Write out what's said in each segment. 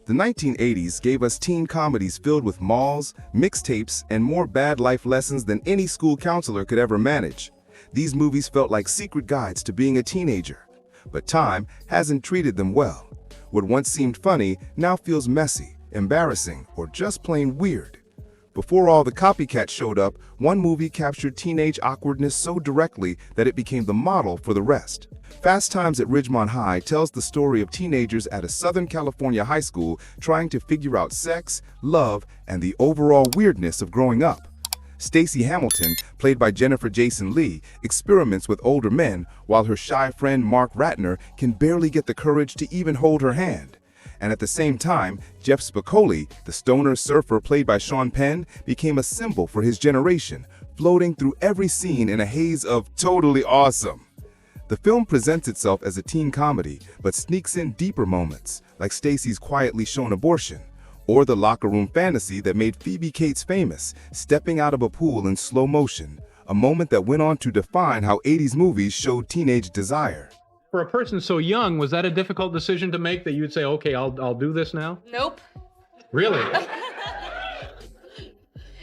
The 1980s gave us teen comedies filled with malls, mixtapes, and more bad life lessons than any school counselor could ever manage. These movies felt like secret guides to being a teenager. But time hasn't treated them well. What once seemed funny now feels messy, embarrassing, or just plain weird. Before all the copycats showed up, one movie captured teenage awkwardness so directly that it became the model for the rest. Fast Times at Ridgemont High tells the story of teenagers at a Southern California high school trying to figure out sex, love, and the overall weirdness of growing up. Stacey Hamilton, played by Jennifer Jason Leigh, experiments with older men, while her shy friend Mark Ratner can barely get the courage to even hold her hand. And at the same time, Jeff Spicoli, the stoner surfer played by Sean Penn, became a symbol for his generation, floating through every scene in a haze of totally awesome. The film presents itself as a teen comedy, but sneaks in deeper moments, like Stacey's quietly shown abortion, or the locker room fantasy that made Phoebe Cates famous, stepping out of a pool in slow motion, a moment that went on to define how 80s movies showed teenage desire. For a person so young, was that a difficult decision to make that you'd say, okay, I'll do this now? Nope. Really?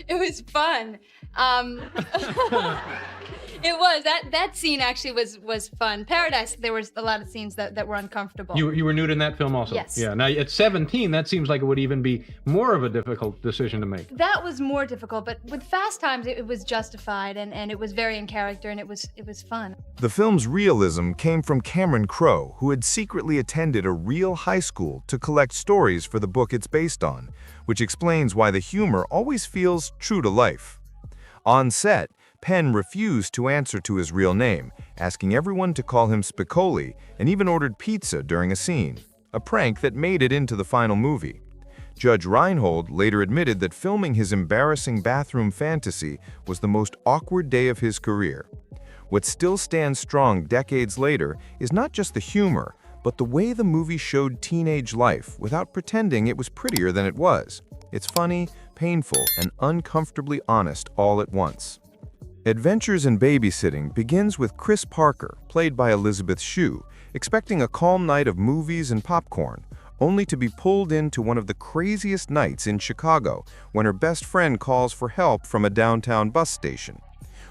It was fun. It was. That scene actually was fun. Paradise, there was a lot of scenes that were uncomfortable. You were nude in that film also? Yes. Yeah. Now, at 17, that seems like it would even be more of a difficult decision to make. That was more difficult, but with Fast Times, it was justified, and it was very in character, and it was fun. The film's realism came from Cameron Crowe, who had secretly attended a real high school to collect stories for the book it's based on, which explains why the humor always feels true to life. On set, Penn refused to answer to his real name, asking everyone to call him Spicoli, and even ordered pizza during a scene, a prank that made it into the final movie. Judge Reinhold later admitted that filming his embarrassing bathroom fantasy was the most awkward day of his career. What still stands strong decades later is not just the humor, but the way the movie showed teenage life without pretending it was prettier than it was. It's funny, painful, and uncomfortably honest all at once. Adventures in Babysitting begins with Chris Parker, played by Elizabeth Shue, expecting a calm night of movies and popcorn, only to be pulled into one of the craziest nights in Chicago when her best friend calls for help from a downtown bus station.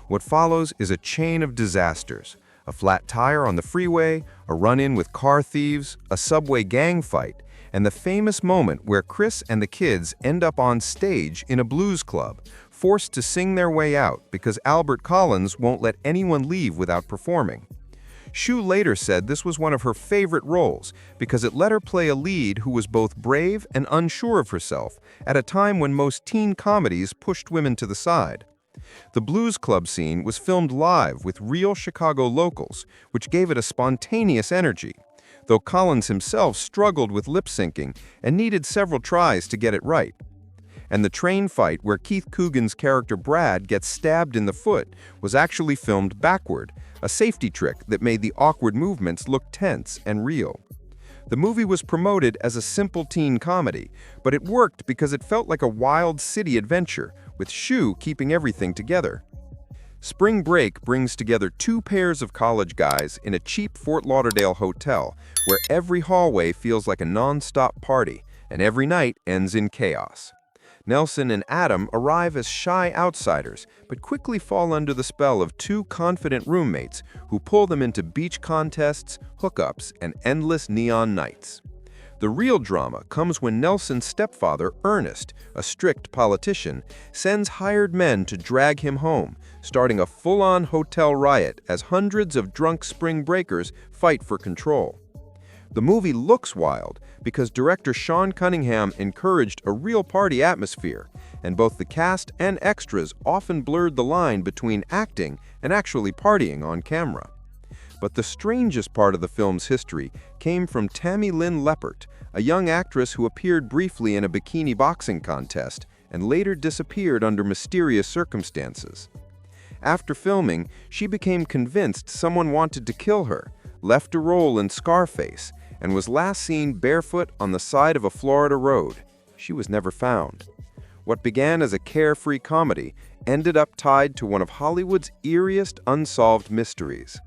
What follows is a chain of disasters: a flat tire on the freeway, a run-in with car thieves, a subway gang fight, and the famous moment where Chris and the kids end up on stage in a blues club, forced to sing their way out because Albert Collins won't let anyone leave without performing. Shue later said this was one of her favorite roles because it let her play a lead who was both brave and unsure of herself at a time when most teen comedies pushed women to the side. The blues club scene was filmed live with real Chicago locals, which gave it a spontaneous energy, though Collins himself struggled with lip-syncing and needed several tries to get it right. And the train fight where Keith Coogan's character Brad gets stabbed in the foot was actually filmed backward, a safety trick that made the awkward movements look tense and real. The movie was promoted as a simple teen comedy, but it worked because it felt like a wild city adventure, with Shue keeping everything together. Spring Break brings together two pairs of college guys in a cheap Fort Lauderdale hotel where every hallway feels like a non-stop party, and every night ends in chaos. Nelson and Adam arrive as shy outsiders, but quickly fall under the spell of two confident roommates who pull them into beach contests, hookups, and endless neon nights. The real drama comes when Nelson's stepfather, Ernest, a strict politician, sends hired men to drag him home, starting a full-on hotel riot as hundreds of drunk spring breakers fight for control. The movie looks wild because director Sean Cunningham encouraged a real party atmosphere, and both the cast and extras often blurred the line between acting and actually partying on camera. But the strangest part of the film's history came from Tammy Lynn Leppert, a young actress who appeared briefly in a bikini boxing contest and later disappeared under mysterious circumstances. After filming, she became convinced someone wanted to kill her, left a role in Scarface, and was last seen barefoot on the side of a Florida road. She was never found. What began as a carefree comedy ended up tied to one of Hollywood's eeriest unsolved mysteries.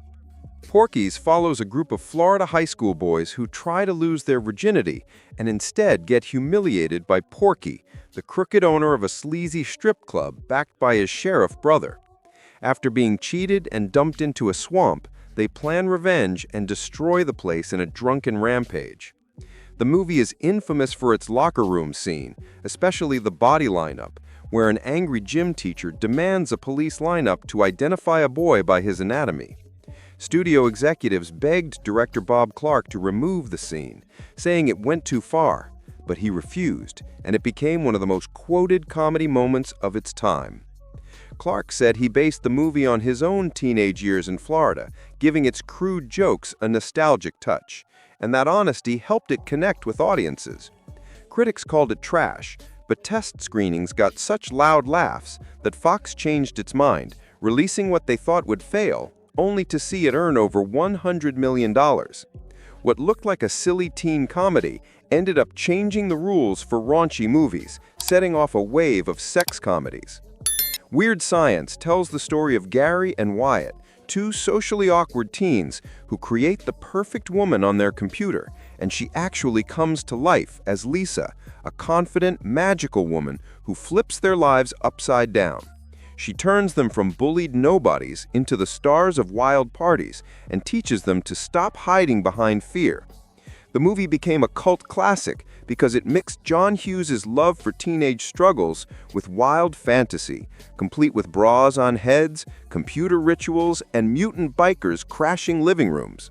Porky's follows a group of Florida high school boys who try to lose their virginity and instead get humiliated by Porky, the crooked owner of a sleazy strip club backed by his sheriff brother. After being cheated and dumped into a swamp, they plan revenge and destroy the place in a drunken rampage. The movie is infamous for its locker room scene, especially the body lineup, where an angry gym teacher demands a police lineup to identify a boy by his anatomy. Studio executives begged director Bob Clark to remove the scene, saying it went too far, but he refused, and it became one of the most quoted comedy moments of its time. Clark said he based the movie on his own teenage years in Florida, giving its crude jokes a nostalgic touch, and that honesty helped it connect with audiences. Critics called it trash, but test screenings got such loud laughs that Fox changed its mind, releasing what they thought would fail, only to see it earn over $100 million. What looked like a silly teen comedy ended up changing the rules for raunchy movies, setting off a wave of sex comedies. Weird Science tells the story of Gary and Wyatt, two socially awkward teens who create the perfect woman on their computer, and she actually comes to life as Lisa, a confident, magical woman who flips their lives upside down. She turns them from bullied nobodies into the stars of wild parties and teaches them to stop hiding behind fear. The movie became a cult classic because it mixed John Hughes' love for teenage struggles with wild fantasy, complete with bras on heads, computer rituals, and mutant bikers crashing living rooms.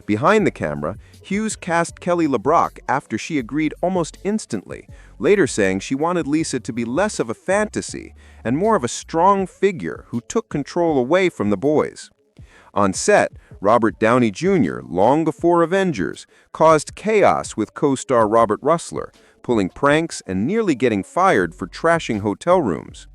Behind the camera, Hughes cast Kelly LeBrock after she agreed almost instantly, later saying she wanted Lisa to be less of a fantasy and more of a strong figure who took control away from the boys. On set, Robert Downey Jr., long before Avengers, caused chaos with co-star Robert Russler, pulling pranks and nearly getting fired for trashing hotel rooms.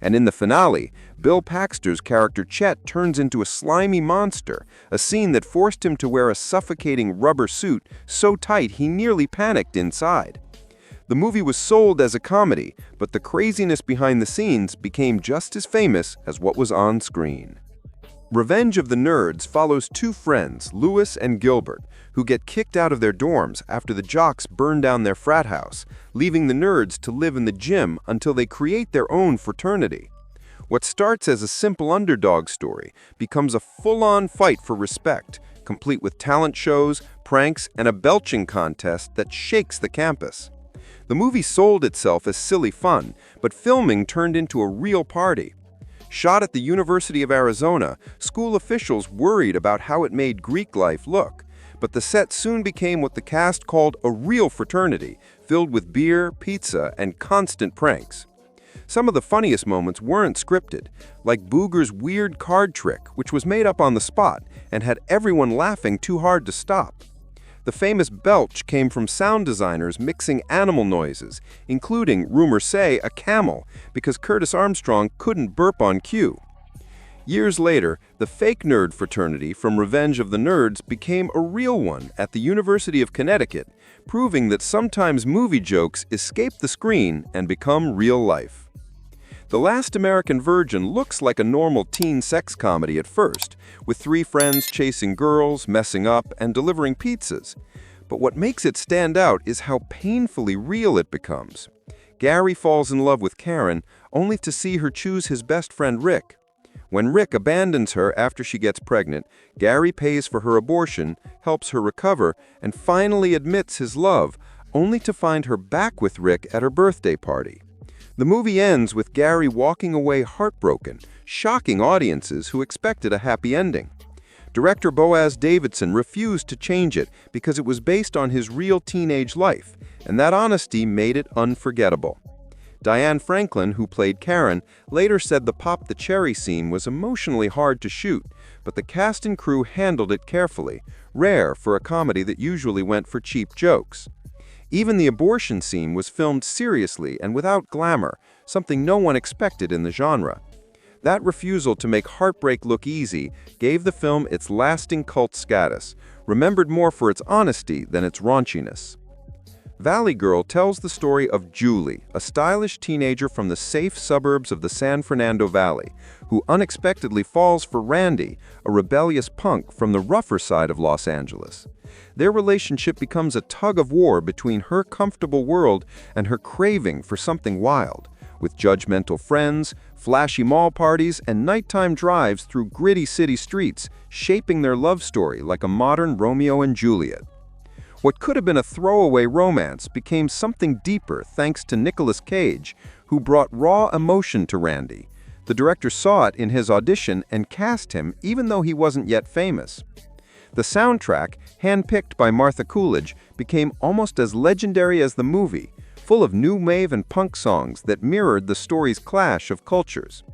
And in the finale, Bill Paxter's character Chet turns into a slimy monster, a scene that forced him to wear a suffocating rubber suit so tight he nearly panicked inside. The movie was sold as a comedy, but the craziness behind the scenes became just as famous as what was on screen. Revenge of the Nerds follows two friends, Lewis and Gilbert, who get kicked out of their dorms after the jocks burn down their frat house, leaving the nerds to live in the gym until they create their own fraternity. What starts as a simple underdog story becomes a full-on fight for respect, complete with talent shows, pranks, and a belching contest that shakes the campus. The movie sold itself as silly fun, but filming turned into a real party. Shot at the University of Arizona, school officials worried about how it made Greek life look, but the set soon became what the cast called a real fraternity, filled with beer, pizza, and constant pranks. Some of the funniest moments weren't scripted, like Booger's weird card trick, which was made up on the spot and had everyone laughing too hard to stop. The famous belch came from sound designers mixing animal noises, including, rumors say, a camel, because Curtis Armstrong couldn't burp on cue. Years later, the fake nerd fraternity from Revenge of the Nerds became a real one at the University of Connecticut, proving that sometimes movie jokes escape the screen and become real life. The Last American Virgin looks like a normal teen sex comedy at first, with three friends chasing girls, messing up, and delivering pizzas. But what makes it stand out is how painfully real it becomes. Gary falls in love with Karen, only to see her choose his best friend Rick. When Rick abandons her after she gets pregnant, Gary pays for her abortion, helps her recover, and finally admits his love, only to find her back with Rick at her birthday party. The movie ends with Gary walking away heartbroken, shocking audiences who expected a happy ending. Director Boaz Davidson refused to change it because it was based on his real teenage life, and that honesty made it unforgettable. Diane Franklin, who played Karen, later said the Pop the Cherry scene was emotionally hard to shoot, but the cast and crew handled it carefully, rare for a comedy that usually went for cheap jokes. Even the abortion scene was filmed seriously and without glamour, something no one expected in the genre. That refusal to make heartbreak look easy gave the film its lasting cult status, remembered more for its honesty than its raunchiness. Valley Girl tells the story of Julie, a stylish teenager from the safe suburbs of the San Fernando Valley, who unexpectedly falls for Randy, a rebellious punk from the rougher side of Los Angeles. Their relationship becomes a tug-of-war between her comfortable world and her craving for something wild, with judgmental friends, flashy mall parties, and nighttime drives through gritty city streets, shaping their love story like a modern Romeo and Juliet. What could have been a throwaway romance became something deeper thanks to Nicolas Cage, who brought raw emotion to Randy. The director saw it in his audition and cast him even though he wasn't yet famous. The soundtrack, handpicked by Martha Coolidge, became almost as legendary as the movie, full of new wave and punk songs that mirrored the story's clash of cultures.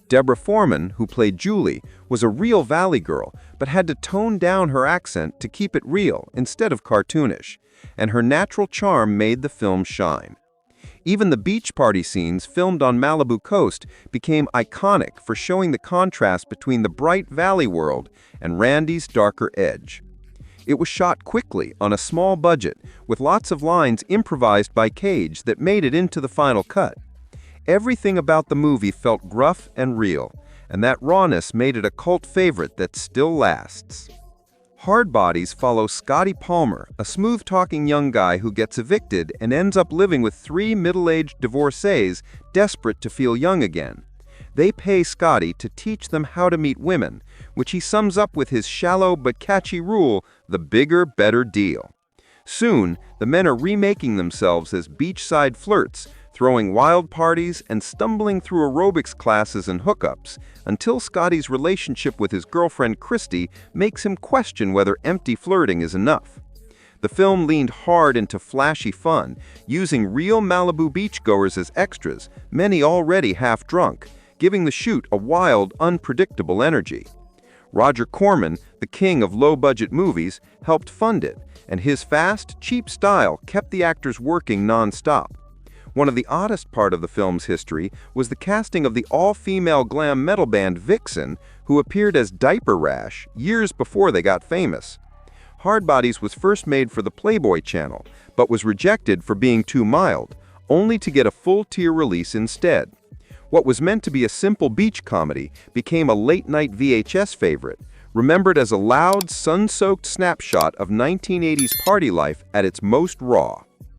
Deborah Foreman, who played Julie, was a real Valley girl, but had to tone down her accent to keep it real instead of cartoonish, and her natural charm made the film shine. Even the beach party scenes filmed on Malibu coast became iconic for showing the contrast between the bright Valley world and Randy's darker edge. It was shot quickly on a small budget, with lots of lines improvised by Cage that made it into the final cut. Everything about the movie felt gruff and real, and that rawness made it a cult favorite that still lasts. Hardbodies follow Scotty Palmer, a smooth-talking young guy who gets evicted and ends up living with 3 middle-aged divorcees desperate to feel young again. They pay Scotty to teach them how to meet women, which he sums up with his shallow but catchy rule, the bigger, better deal. Soon, the men are remaking themselves as beachside flirts, throwing wild parties and stumbling through aerobics classes and hookups, until Scotty's relationship with his girlfriend Christy makes him question whether empty flirting is enough. The film leaned hard into flashy fun, using real Malibu beachgoers as extras, many already half drunk, giving the shoot a wild, unpredictable energy. Roger Corman, the king of low-budget movies, helped fund it, and his fast, cheap style kept the actors working non-stop. One of the oddest part of the film's history was the casting of the all-female glam metal band Vixen, who appeared as Diaper Rash years before they got famous. Hardbodies was first made for the Playboy Channel, but was rejected for being too mild, only to get a full-tier release instead. What was meant to be a simple beach comedy became a late-night VHS favorite, remembered as a loud, sun-soaked snapshot of 1980s party life at its most raw.